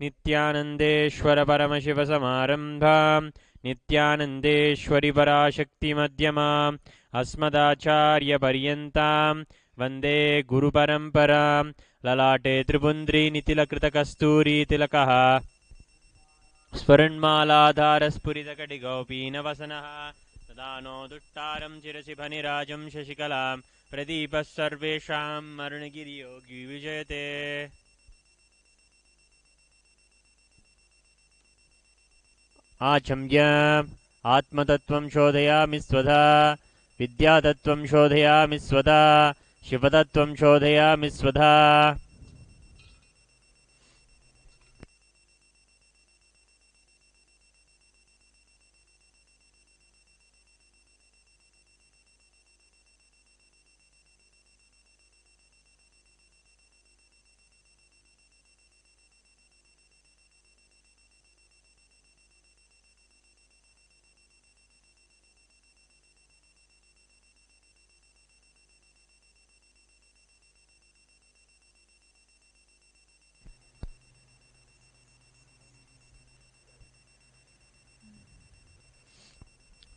नित्यानन्देश्वर परमशिवसमारम्भां नित्यानन्देश्वरि पराशक्तिमध्यमाम् अस्मदाचार्यपर्यन्तां वन्दे गुरुपरम्परां ललाटे त्रिपुण्ड्रीनितिलकृतकस्तूरीतिलकः स्फुरन्मालाधारस्फुरितकटिगौपीनवसनः सदानो दुष्टारं चिरशिखनिराजं शशिकलां प्रदीपः सर्वेषां मरणगिरियोगी विजयते। आचम्य आत्मतत्त्वं शोधयामि स्वधा विद्यातत्त्वं शोधयामि स्वधा शिवतत्त्वं शोधयामि स्वधा।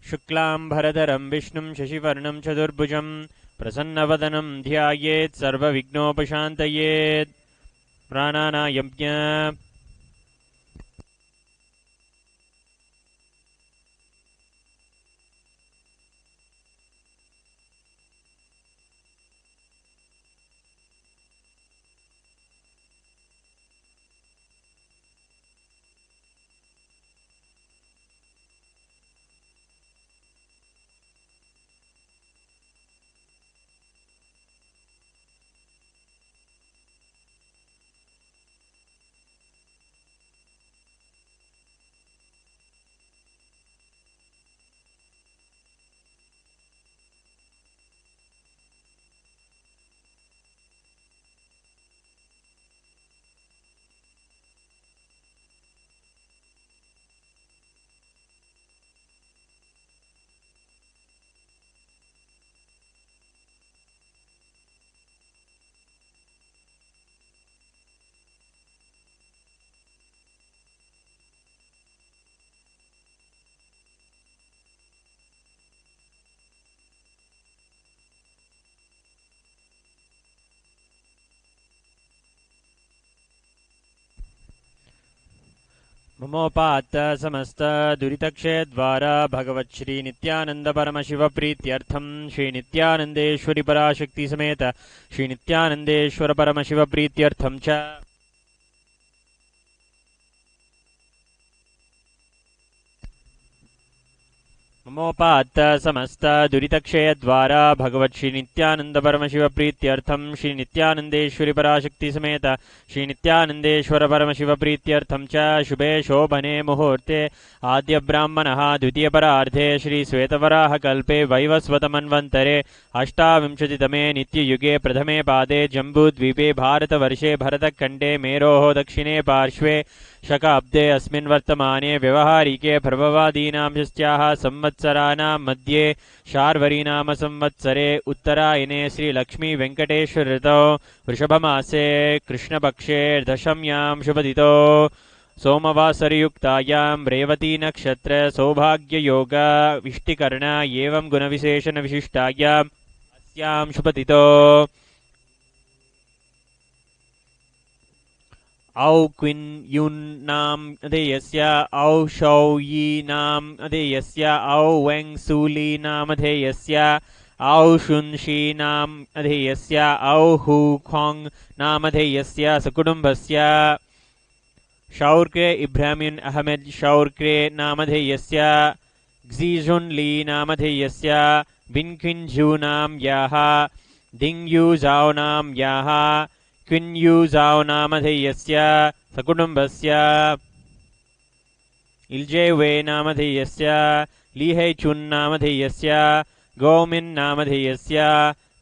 शुक्लाम्भरधरं विष्णुं शशिवर्णं चतुर्भुजं प्रसन्नवदनं ध्यायेत् सर्वविघ्नोपशान्तये। प्राणानायम्य ममोपात्त समस्त दुरितक्षयद्वारा भगवत् श्री नित्यानंद परमशिव प्रीत्यर्थं श्री नित्यानंदेश्वरी पराशक्ति समेत श्री नित्यानंदेश्वर परमशिव प्रीत्यर्थं च ममोपात्त समस्त दुरितक्षयद्वारा भगवत् श्री नित्यानंद परमशिव प्रीत्यर्थं श्री नित्यानंदेश्वरी पराशक्ति समेत श्री नित्यानंदेश्वर परमशिव प्रीत्यर्थं च शुभे शोभने मुहूर्ते आद्य ब्राह्मणः द्वितीय परार्धे श्री श्वेतवराह कल्पे वैवस्वतमन्वन्तरे अष्टाविंशतितमे नित्ययुगे प्रथमे पादे जम्बूद्वीपे भारतवर्षे भरतखण्डे मेरोः दक्षिणे पार्श्वे शकाब्दे अस्मिन् वर्तमाने व्यवहारिके प्रभवादीनां षष्ट्याः संवत्सराणां मध्ये शार्वरीनाम संवत्सरे उत्तरायणे श्री लक्ष्मी वेंकटेश्वर ऋतौ वृषभमासे कृष्णपक्षे दशम्यां शुभदितो सोमवासरयुक्तायां रेवती नक्षत्र सौभाग्ययोग विष्टिकर्ण एवं गुणविशेषण विशिष्टायाम् अस्यां शुभदितो औ क्विन् युन् नाम अधेयस्य औ शौ यी नाम अधेयस्य औ वें सूली नाम अधेयस्य औ शुन्शी नाम अधेयस्य औ हु खोंग नाम अधेयस्य सकुटुम्बस्य शौर्के इब्राहिम अहमद शौर्के नामधेयस्य ग्जीजुन ली नामधेयस्य बिन्खिन्झू नाम याः दिङ्यू जाओ नाम याः क्विन्यू जाओ नामधेयस्य सकुटुम्बस्य इल्जे वे नामधेयस्य लीहै चुन् नामधेयस्य गौमिन् नामधेयस्य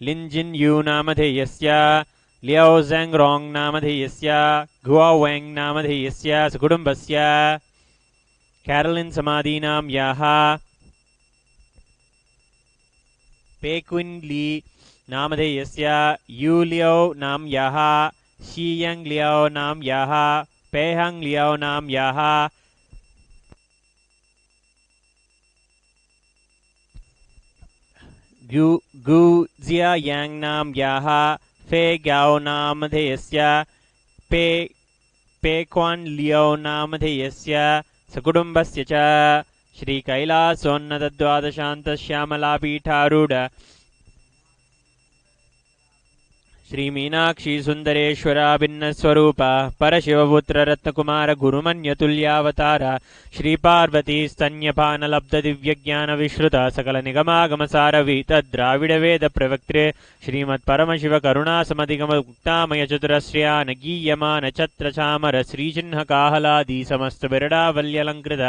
लिन्जिन् यू नामधेयस्य लियाओ ज़ेंग रोंग नामधेयस्य गुआओ वेंग नामधेयस्य सकुटुम्बस्य कैरोलिन समादीनां याः पेक्विन् ली नामधेयस्य यू लियाओ नाम याः शीयंग लियाओ नाम याः पेहंग लियो नाम याः गु जिया यांग नाम याः फे ग्याओ नामधेयस्य पे पेक्वान लियो नामधेयस्य सकुटुम्बस्य च श्री कैलासोन्नतद्वादशान्त श्यामलापीठारूढ श्री मीनाक्षी सुंदरेश्वराभिन्न स्वरूप परशिवपुत्र रत्नकुमार गुरुमन्यतुल्यावतार श्री पार्वती स्तन्यपान लब्ध दिव्य ज्ञान विश्रुत सकल निगमागम सारवीत द्राविड वेद प्रवक्त्रे श्रीमत् परमशिव करुणा समधिगम उक्तामय चतुरश्र्यान गीयमान छत्र चामर श्रीचिह्न काहलादि समस्त बिरडावल्यलंकृत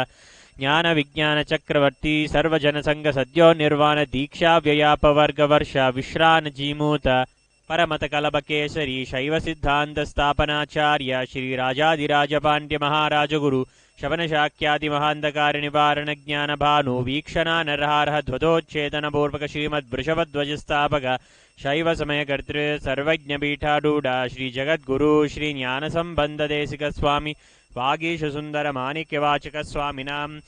ज्ञान विज्ञान चक्रवर्ती सर्वजन संग सद्यो निर्वाण दीक्षा व्ययापवर्ग वर्ष विश्रान जीमूत परमत कलभ केसरी शैव सिद्धांत स्थापनाचार्य श्री राजाधिराज पांड्य महाराज गुरु शवन शाक्यादि महांधकार निवारण ज्ञान भानु वीक्षणा नरहारः ध्वजोच्छेदन पूर्वक श्रीमद् वृषभध्वज स्थापक शैव समय कर्तृ सर्वज्ञ पीठारूढ़ श्री जगद्गुरु श्री ज्ञान संबंध देशिक स्वामी वागीश सुंदर माणिक्यवाचक स्वामिनाम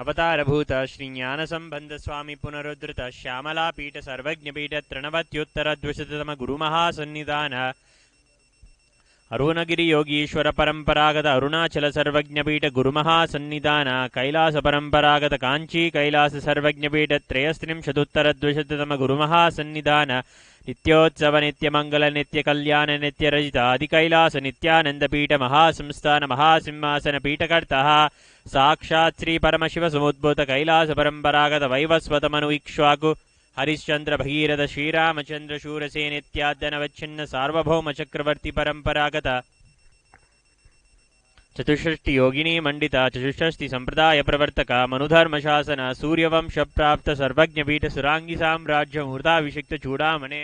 अवतारभूत श्री ज्ञान संबंध स्वामी पुनरुद्धृत श्यामला पीठ सर्वज्ञ पीठ तृणवत्युत्तर द्विशततम गुरु महासन्निधान अरुणगिरि योगीश्वर परंपरागत अरुणाचल सर्वज्ञ पीठ गुरु महासन्निधान कैलास परंपरागत कांची कैलास सर्वज्ञ पीठ त्रयस्त्रिंशदुत्तर द्विशततम गुरु महासन्निधान नित्योत्सव नित्य मंगल नित्य कल्याण नित्य रजित आदि कैलास नित्यानंद पीठ महासंस्थान महासिंहासन पीठकर्ता साक्षात् श्री परमशिव समुद्भूत कैलास परंपरागत वैवस्वत मनु इक्ष्वाकु हरिश्चंद्र भगीरथ श्रीरामचंद्र शूरसेन इत्याद्यनवच्छिन्न सार्वभौम चक्रवर्ती परंपरागत चतुष्षष्टि योगिनी मंडित चतुष्षष्टि संप्रदाय प्रवर्तक मनुधर्म शासन सूर्यवंश प्राप्त सर्वज्ञ पीठ सुरांगी साम्राज्य मूर्धाभिषिक्त चूड़ामणे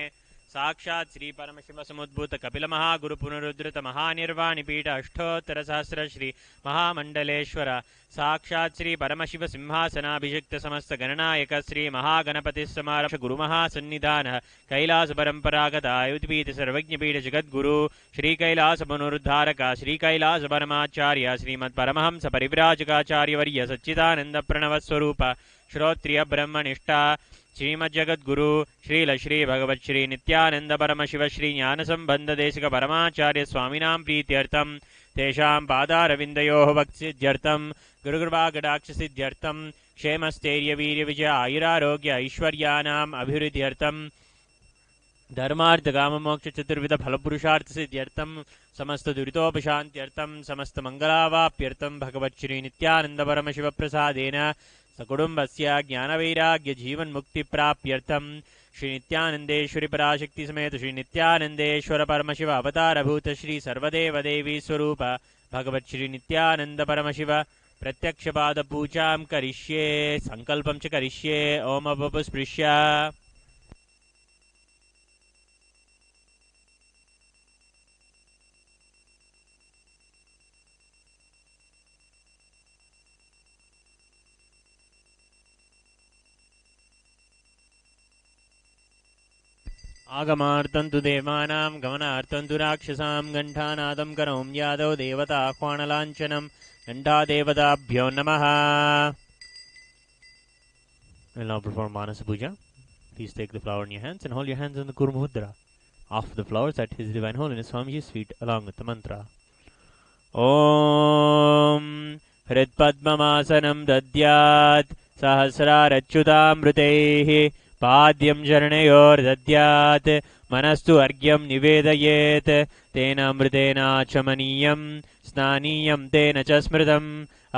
साक्षात् श्री परमशिव समुद्भूत कपिल महागुरु पुनरुद्धृत महानिर्वाणि पीठ अष्टोत्तर सहस्र श्री महामंडलेश्वर साक्षात् श्री परमशिव सिंहासनाभिषिक्त समस्त गणनायक श्री महागणपति समारक्ष गुरु महासन्निधान कैलास परंपरागत आयुधपीठ सर्वज्ञ पीठ जगद्गुरु श्री कैलास पुनरुद्धारक श्री कैलास परमाचार्य श्रीमत् परमहंस परिव्राजकाचार्य वर्य सच्चिदानंद प्रणव स्वरूप श्रोत्रिय ब्रह्मनिष्ठा श्रीमज्जगद्गुरु श्रील श्री भगवत श्री नित्यानंद परमशिव श्री ज्ञान संबंध देशिक परमाचार्य स्वामिनां प्रीत्यर्थम तेषां पादारविन्दयोः भक्तिसिद्ध्यर्थम गुरुकृपाकटाक्ष सिद्ध्यर्थम क्षेमस्थैर्य वीर्य विजय आयुरारोग्य ऐश्वर्यानाम् अभिवृद्ध्यर्थम धर्मार्थ काम मोक्ष चतुर्विध फलपुरुषार्थ सिद्ध्यर्थम समस्त दुरितोपशान्त्यर्थम समस्त मंगलावाप्यर्थम भगवत श्री नित्यानंद परमशिव प्रसादेन सकुटुम्बस्य ज्ञानवैराग्य जीवन मुक्ति प्राप्त्यर्थम श्री नित्यानंदेश्वरी पराशक्ति समेत श्री नित्यानंदेश्वर परमशिव अवतारभूत श्री सर्वदेव देवी स्वरूप भगवत श्री नित्यानंद परमशिव प्रत्यक्ष पाद पूजां करिष्ये संकल्पं च करिष्ये ओम अपस्पृश्य आगमार्थं तु देवानां गमनार्थं तु राक्षसां घण्टानादं करोमि यादव देवता आह्वानलाञ्छनं घण्टादेवताभ्यो नमः. We'll now perform Manasa Puja. Please take the flower in your hands and hold your hands on the Kuru Mudra. Offer the flowers at His Divine Holiness Swamiji's feet along with the mantra. Om Hridpadmamasanam Dadyat Sahasrarachyutamrutaihi पाद्यं चरणयोर्दद्यात् मनस्तु अर्घ्यं निवेदयेत् तेन अमृतेनाचमनीयं स्नानीयं तेन च स्मृतम्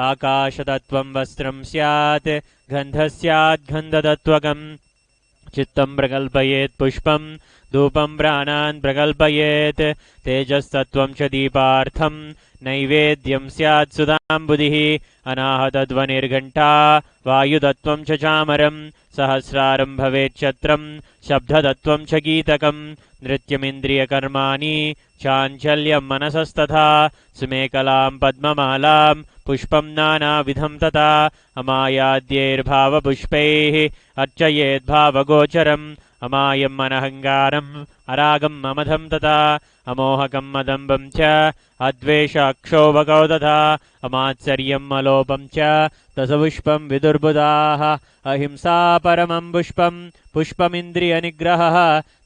आकाशतत्त्वं वस्त्रं स्यात् गन्धः स्यात् गन्धतत्त्वकम् चित्तं प्रकल्पयेत् पुष्पं धूपं प्राणान् प्रकल्पयेत् तेजस्तत्त्वं च दीपार्थं नैवेद्यं स्यात् सुधाम्बुधिः अनाहतध्वनिर्घण्टा वायुतत्त्वं च चामरं सहस्रारं भवेच्छत्रं शब्दतत्त्वं च गीतकं नृत्यमिन्द्रियकर्माणि चाञ्चल्यं मनसस्तथा सुमेकलां पद्ममालां पुष्पं नानाविधं तथा अमायाद्यैर्भावपुष्पैः अर्चयेद्भावगोचरम् अमायम् अनहङ्कारम् अरागम् ममधं तथा अमोहकं मदम्बं च अद्वेषाक्षोभकौ तथा अमात्सर्यम् अलोपं च दशपुष्पं विदुर्बुधाः अहिंसा परमं पुष्पं पुष्पमिन्द्रियनिग्रहः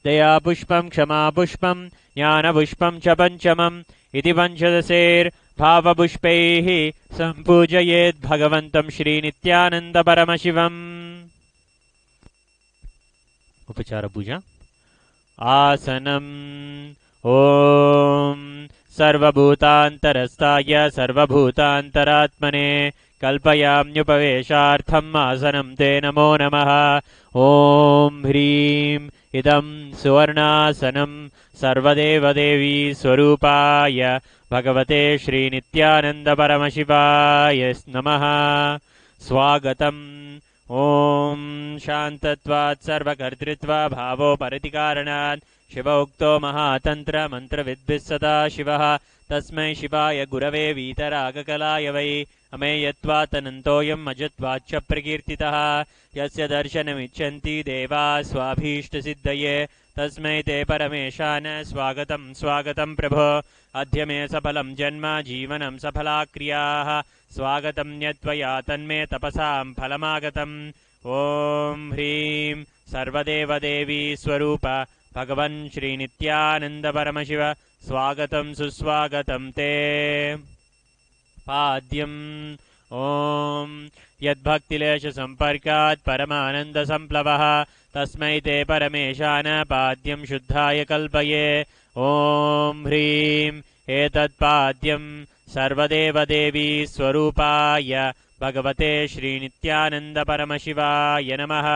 दया पुष्पं क्षमा पुष्पं ज्ञानपुष्पं च पञ्चमम् इति पञ्चदशैर्भावपुष्पैः सम्पूजयेत् भगवन्तं श्रीनित्यानन्दपरमशिवम्। उपचारपूजा। आसनम्। ॐ सर्वभूतान्तरस्थाय सर्वभूतान्तरात्मने कल्पयाम्युपवेशार्थम् आसनं ते नमो नमः। ॐ ह्रीं इदं सुवर्णासनं सर्वदेवदेवी स्वरूपाय भगवते श्रीनित्यानन्दपरमशिवाय नमः। स्वागतम्। ॐ शान्तत्वात् सर्वकर्तृत्वा भावोपरतिकारणात् शिव उक्तो महातन्त्र मन्त्रविद्भिः सदा शिवः तस्मै शिवाय गुरवे वीतरागकलाय वै अमेयत्वात् अजत्वाच्च प्रकीर्तितः यस्य दर्शनमिच्छन्ति देवाः स्वाभीष्टसिद्धये तस्मै ते परमेशान स्वागतं स्वागतं प्रभो। अद्य मे सफलं जन्म जीवनं सफला क्रियाः स्वागतं यत्त्वया तन्मे तपसां फलमागतम्। ॐ ह्रीं सर्वदेवदेवी स्वरूप भगवन् श्रीनित्यानन्दपरमशिव स्वागतं सुस्वागतं ते। पाद्यम्। ॐ यद्भक्तिलेशसम्पर्कात् परमानन्दसम्प्लवः तस्मै ते परमेशान पाद्यं शुद्धाय कल्पये। ॐ ह्रीं एतत्पाद्यं सर्वदेवदेवी स्वरूपाय भगवते श्रीनित्यानन्दपरमशिवाय नमः।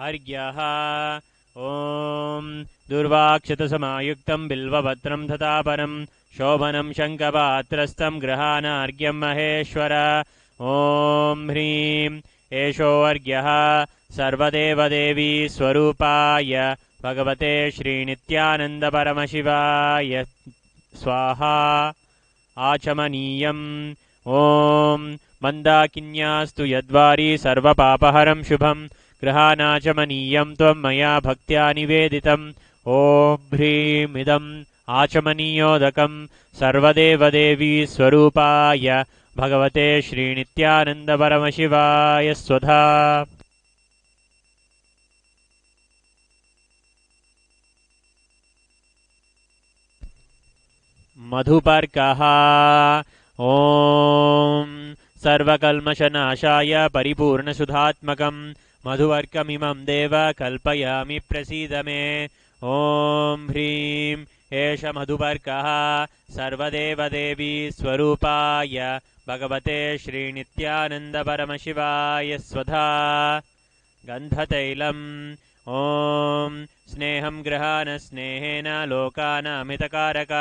अर्घ्यः। ॐ दुर्वाक्षतसमायुक्तं बिल्वपत्रं तथा परं शोभनं शङ्खपात्रस्थं गृहाणार्घ्यं महेश्वर। ॐ ह्रीं एषोऽर्घ्यः सर्वदेवदेवी स्वरूपाय भगवते श्रीनित्यानन्दपरमशिवाय स्वाहा। आचमनीयम्। ॐ मन्दाकिन्यास्तु यद्वारी सर्वपापहरं शुभं गृहानाचमनीयं त्वं मया भक्त्या निवेदितम्। ॐ ह्रीं इदम् आचमनीयोदकं सर्वदेवदेवी स्वरूपाय भगवते श्रीनित्यानन्दपरमशिवाय स्वधा। मधुपर्कः। ॐ सर्वकल्मषनाशाय परिपूर्णसुधात्मकं मधुवर्कमिमं देव कल्पयामि प्रसीद मे। ॐ ह्रीं एष मधुपर्कः सर्वदेवदेवी स्वरूपाय भगवते श्रीनित्यानन्दपरमशिवाय स्वधा। गन्धतैलम्। ॐ स्नेहं गृहाण स्नेहेन लोकानामितकारक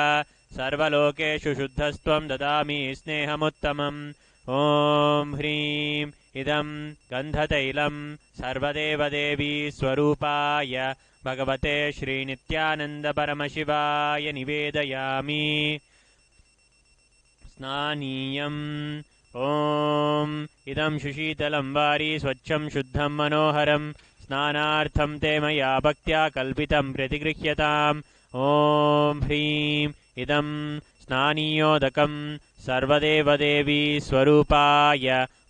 सर्वलोकेषु शुद्धस्त्वं ददामि स्नेहमुत्तमम्। ॐ ह्रीं इदं गन्धतैलं सर्वदेवदेवी स्वरूपाय भगवते श्रीनित्यानन्दपरमशिवाय निवेदयामि। स्नानीयम्। ॐ इदं सुशीतलं वारी स्वच्छं शुद्धं मनोहरं स्नानार्थं ते मया भक्त्या कल्पितं प्रतिगृह्यताम्। ॐ ह्रीं इदं स्नानीयोदकं सर्वदेवदेवी स्वरूपाय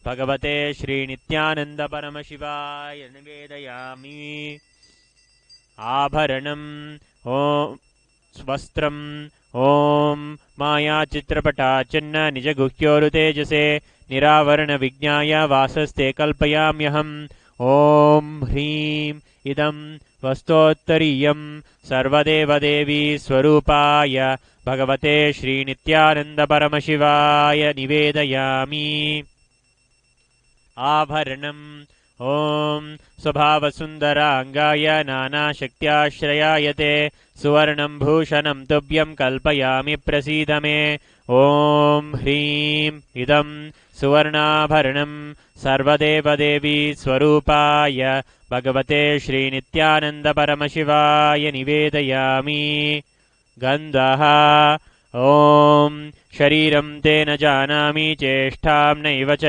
भगवते श्रीनित्यानन्दपरमशिवाय निवेदयामि। आभरणम्। ॐ वस्त्रम्। ॐ मायाचित्रपटाचिन्न निजगुह्योरुतेजसे निरावरणविज्ञाय वासस्ते कल्पयाम्यहम्। ॐ ह्रीं इदं वस्तोत्तरीयं सर्वदेवदेवी स्वरूपाय भगवते श्रीनित्यानन्दपरमशिवाय निवेदयामि। आभरणम्। ॐ स्वभावसुन्दराङ्गाय नानाशक्त्याश्रयाय ते सुवर्णं भूषणं तुभ्यं कल्पयामि प्रसीद मे। ॐ ह्रीं इदं सुवर्णाभरणं सर्वदेवदेवी स्वरूपाय भगवते श्रीनित्यानन्दपरमशिवाय निवेदयामि। गन्धः। ॐ शरीरं ते न जानामि चेष्टां नैव च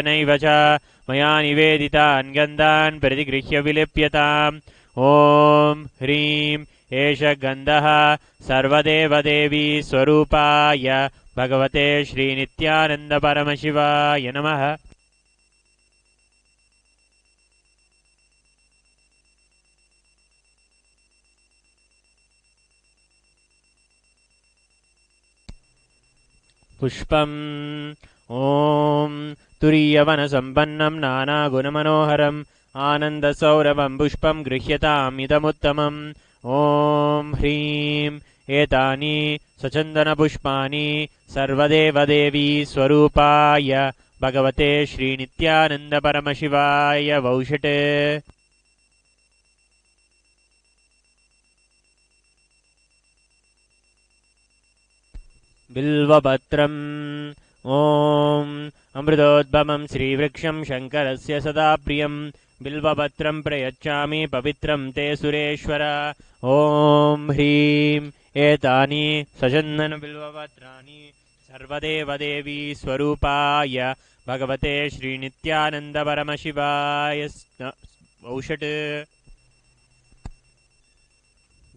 मया निवेदितान् गन्धान् प्रतिगृह्य विलिप्यताम्। ॐ ह्रीं एष गन्धः सर्वदेवदेवी स्वरूपाय भगवते श्रीनित्यानन्दपरमशिवाय नमः। पुष्पम् ॐ तुरीयवनसम्पन्नं नानागुणमनोहरम् आनन्दसौरभं पुष्पं गृह्यताम् इदमुत्तमम्। ॐ ह्रीं एतानि सचन्दनपुष्पाणि सर्वदेवदेवी स्वरूपाय भगवते श्रीनित्यानन्दपरमशिवाय वौषट्। बिल्वपत्रम् ॐ अमृतोद्भवं श्रीवृक्षं शङ्करस्य सदा प्रियं बिल्वपत्रं प्रयच्छामि पवित्रं ते सुरेश्वर। ॐ ह्रीं एतानि सचन्दनबिल्वपत्राणि सर्वदेवदेवी स्वरूपाय भगवते श्रीनित्यानन्दपरमशिवाय औषट्।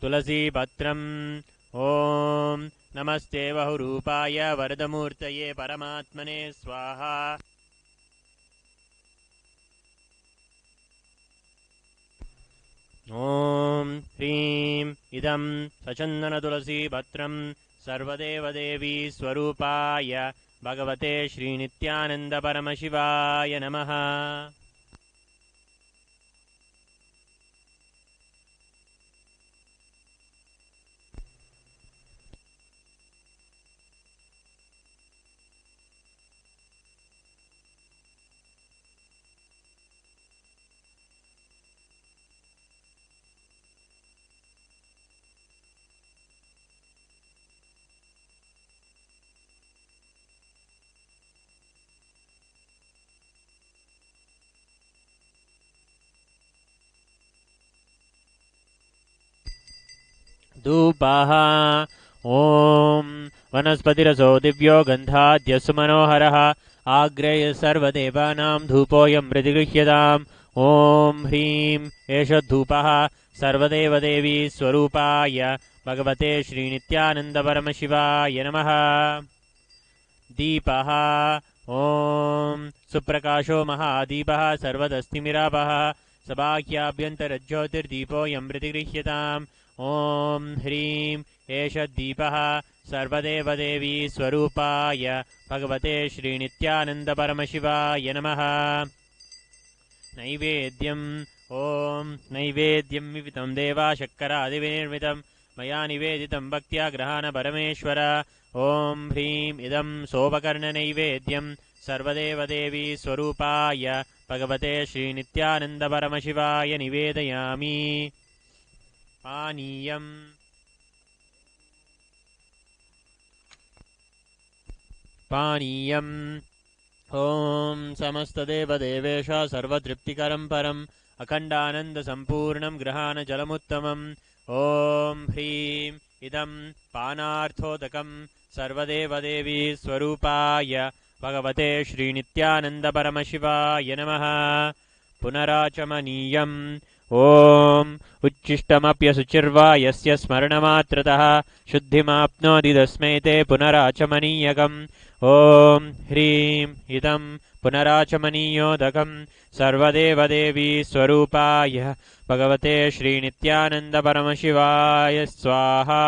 तुलसीपत्रम् ॐ नमस्ते बहुरूपाय वरदमूर्तये परमात्मने स्वाहा। ॐ ह्रीं इदं सचन्दनतुलसीपत्रं सर्वदेवदेवी स्वरूपाय भगवते श्रीनित्यानन्दपरमशिवाय नमः। धूपः ॐ वनस्पतिरसो दिव्यो गन्धाद्यस्सु मनोहरः आग्रेय सर्वदेवानां धूपोऽयं प्रतिगृह्यताम्। ॐ ह्रीं एष धूपः सर्वदेवदेवी स्वरूपाय भगवते श्रीनित्यानन्दपरमशिवाय नमः। दीपः ॐ सुप्रकाशो महादीपः सर्वदस्तिमिरापः सबाह्याभ्यन्तरज्योतिर्दीपोऽयं प्रतिगृह्यताम्। ॐ ह्रीं एष दीपः सर्वदेवदेवी स्वरूपाय भगवते श्रीनित्यानन्दपरमशिवाय नमः। नैवेद्यम् ॐ नैवेद्यं विवितं देवा शर्करादिविनिर्मितं मया निवेदितं भक्त्या गृहाण परमेश्वर। ॐ ह्रीं इदं सोपकर्णनैवेद्यं सर्वदेवदेवी स्वरूपाय भगवते श्रीनित्यानन्दपरमशिवाय निवेदयामि। पानीयम् पानीयम् ॐ समस्तदेवदेवेश सर्वतृप्तिकरं परम् अखण्डानन्दसम्पूर्णं गृहाण जलमुत्तमम्। ॐ ह्रीं इदं पानार्थोदकं सर्वदेवदेवी स्वरूपाय भगवते श्रीनित्यानन्दपरमशिवाय नमः। पुनराचमनीयम् ॐ उच्छिष्टमप्यशुचिर्वा यस्य स्मरणमात्रतः शुद्धिमाप्नोति तस्मै ते पुनराचमनीयकम्। ॐ ह्रीं इदं पुनराचमनीयोदकं सर्वदेवदेवी स्वरूपाय भगवते श्रीनित्यानन्दपरमशिवाय स्वाहा।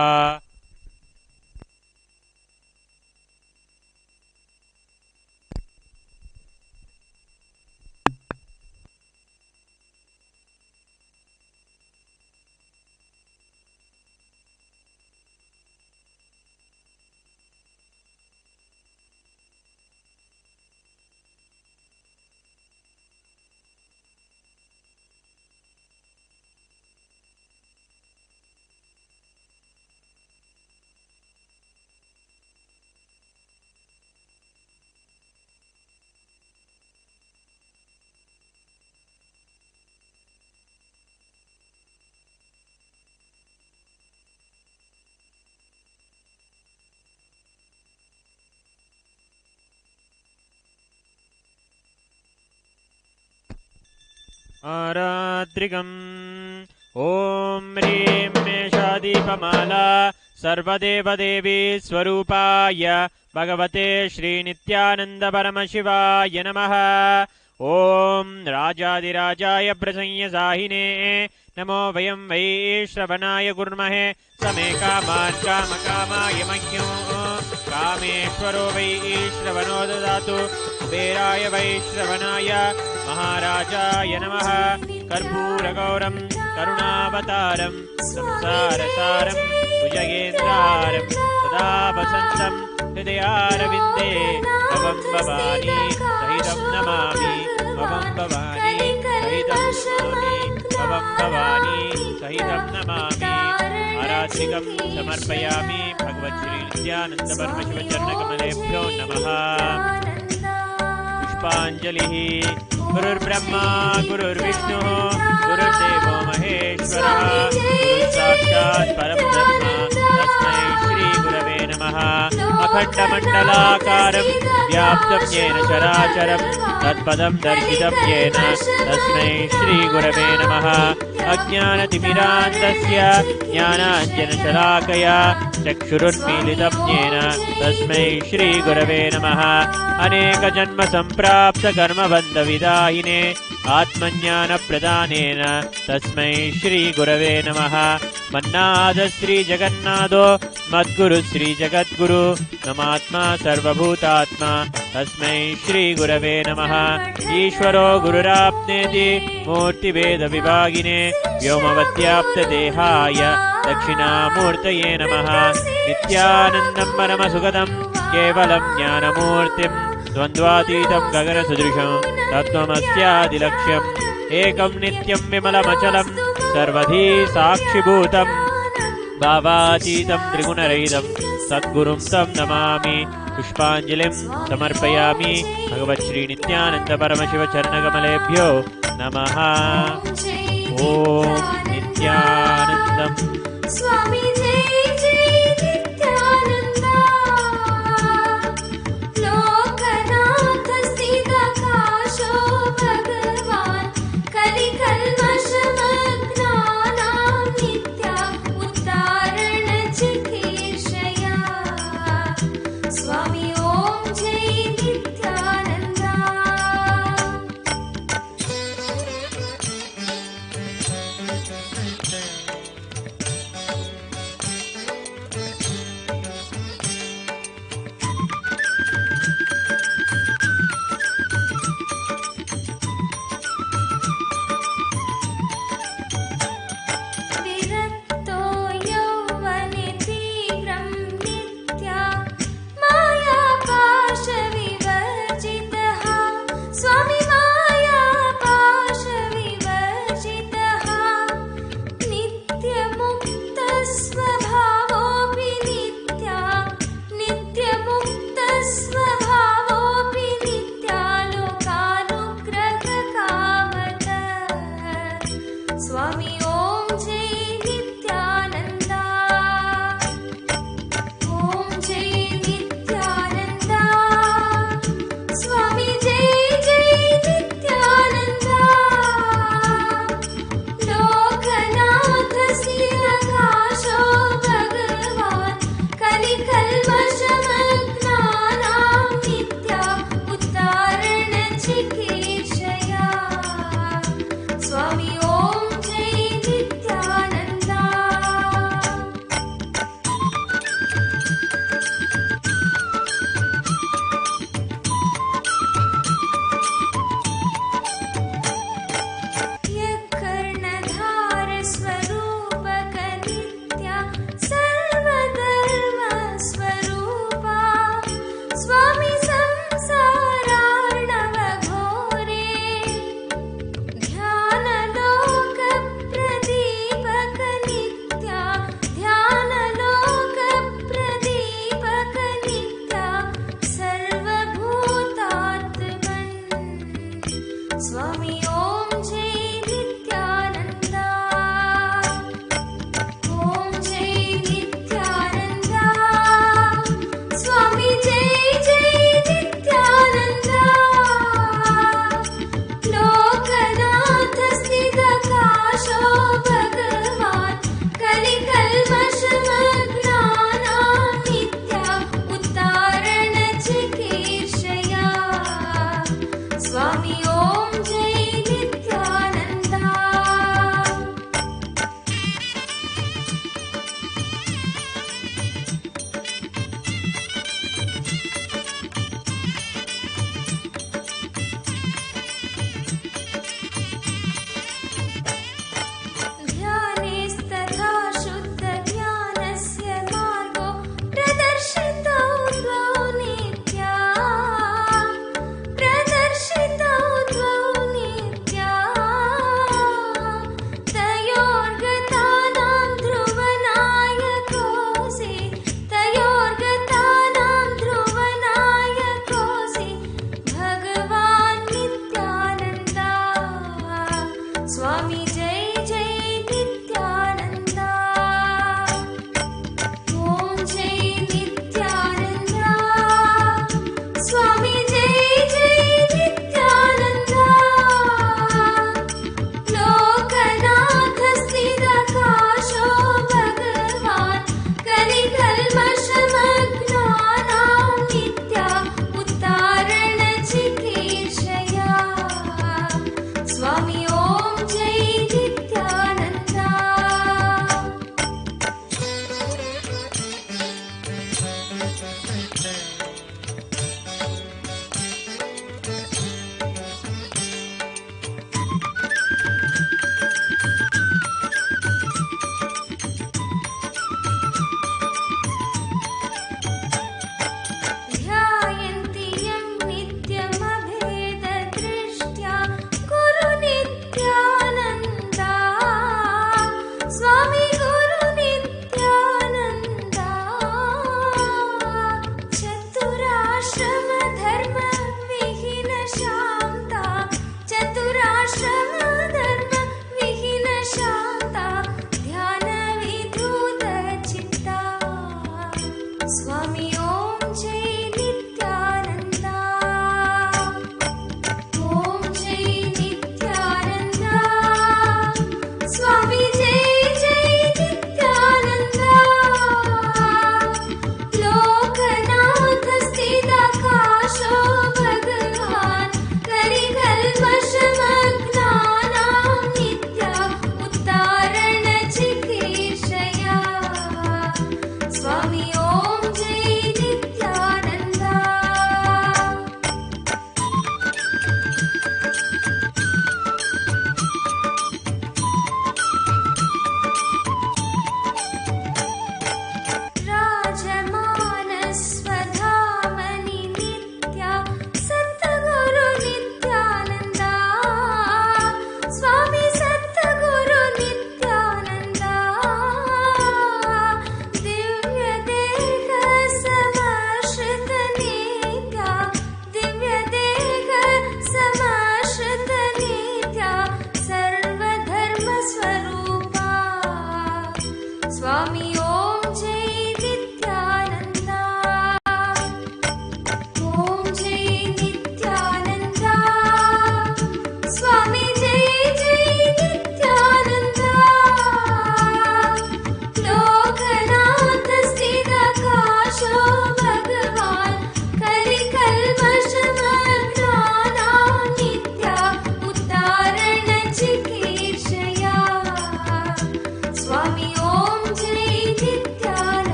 आरात्रिकम् ॐ ह्रीं मेषदीपमाला सर्वदेवदेवी स्वरूपाय भगवते श्रीनित्यानन्दपरमशिवाय नमः। ॐ राजाधिराजाय प्रसंयसाहिने नमो वयं वै श्रवणाय कुर्महे समे कामान् कामकामाय मह्यो कामेश्वरो वै श्रवणो ददातु कुबेराय वै श्रवणाय महाराजाय नमः। कर्पूरगौरं करुणावतारं संसारसारं भुजगेन्द्रहारं सदा वसन्तं हृदयारविन्दे भवं भवानी सहितं नमामि भवं भवानी सहितं नमामि भवं भवानी सहितं नमामि। आराधिकं समर्पयामि भगवच्छ्रीनित्यानन्दपरमशिवचरणकमलेभ्यो नमः। पुष्पाञ्जलिः। गुरुर्ब्रह्मा गुरुर्विष्णुः गुरुर्देवो महेश्वरः गुरुसाक्षात् परब्रह्म तस्मै श्रीगुरवे नमः। अखण्डमण्डलाकारं व्याप्तं येन चराचरं तत्पदं दर्शितं येन तस्मै श्रीगुरवे नमः। अज्ञानतिमिरान्धस्य ज्ञानाञ्जनशलाकया चक्षुरुन्मीलितं येन तस्मै श्रीगुरवे नमः। अनेकजन्मसम्प्राप्तकर्मबन्धविदायिने आत्मज्ञानप्रदानेन तस्मै श्रीगुरवे नमः। मन्नाथश्रीजगन्नाथो मद्गुरुश्रीजगद्गुरु ममात्मा सर्वभूतात्मा तस्मै श्रीगुरवे नमः। ईश्वरो गुरुराप्नेति मूर्तिभेदविभागिने व्योमवद्व्याप्तदेहाय दक्षिणामूर्तये नमः। नित्यानन्दं परमसुखदं केवलं ज्ञानमूर्तिं द्वन्द्वातीतं गगनसदृशं तत्त्वमस्यादिलक्ष्यम् एकं नित्यं विमलमचलं सर्वधी साक्षिभूतं भावातीतं त्रिगुणरहितं सद्गुरुं तं नमामि। पुष्पाञ्जलिं समर्पयामि भगवच्छ्रीनित्यानन्दपरमशिवचरणकमलेभ्यो नमः। ॐ नित्यानन्दम्। स्वामी जय जय नित्यानन्द लोकनाथ स्थितकाशो भगवान् कलिकल्मषमग्नानां नित्या उद्धारण चिकीर्षया स्वामी ॐ जय नित्यानन्द। विरक्तो यौवने तीव्रं नित्या मायापाशविवर्जितः स्वामी मायापाशविवर्जितः नित्यमुक्तस्वभावोऽपि नित्या नित्यमुक्तस्वभावोऽपि नित्या लोकानुग्रहकामतः स्वामी ॐ जय नित्यानन्द। ॐ जय नित्यानन्द। स्वामी जय जय नित्यानन्द लोकनाथ स्थितकाशो भगवान् कलिकल्मषमग्नानां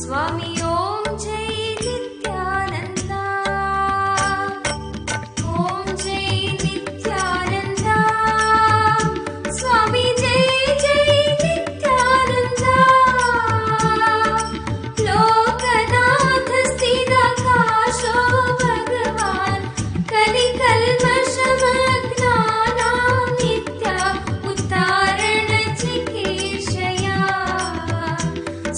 स्वामी ॐ जय नित्यानन्द ॐ जय नित्यानन्द स्वामी जय जय नित्यानन्द लोकनाथ स्थिराकाशो भगवान् कलिकल्मषमग्नानां नित्या उद्धारण चिकीर्षया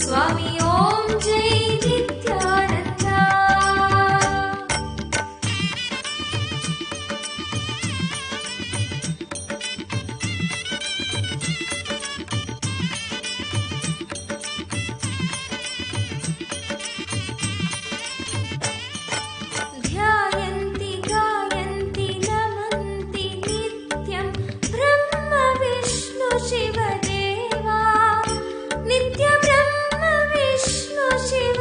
स्वामी ॐ जय नित्यानन्द ध्यायन्ति गायन्ति नमन्ति नित्यं ब्रह्म विष्णु शिवदेवा नित्य ब्रह्म विष्णु शिव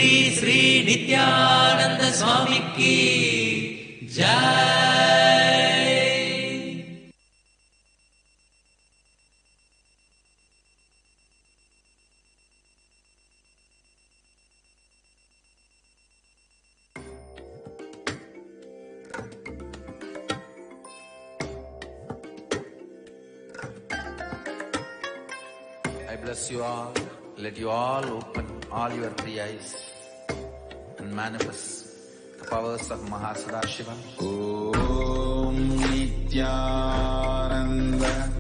ಶ್ರೀ ಶ್ರೀ ನಿತ್ಯಾನಂದ ಸ್ವಾಮಿ ಕಿ ಜೈ. I bless you all. Let you all open all your three eyes and manifest the powers of Mahasadashiva. Om Nityananda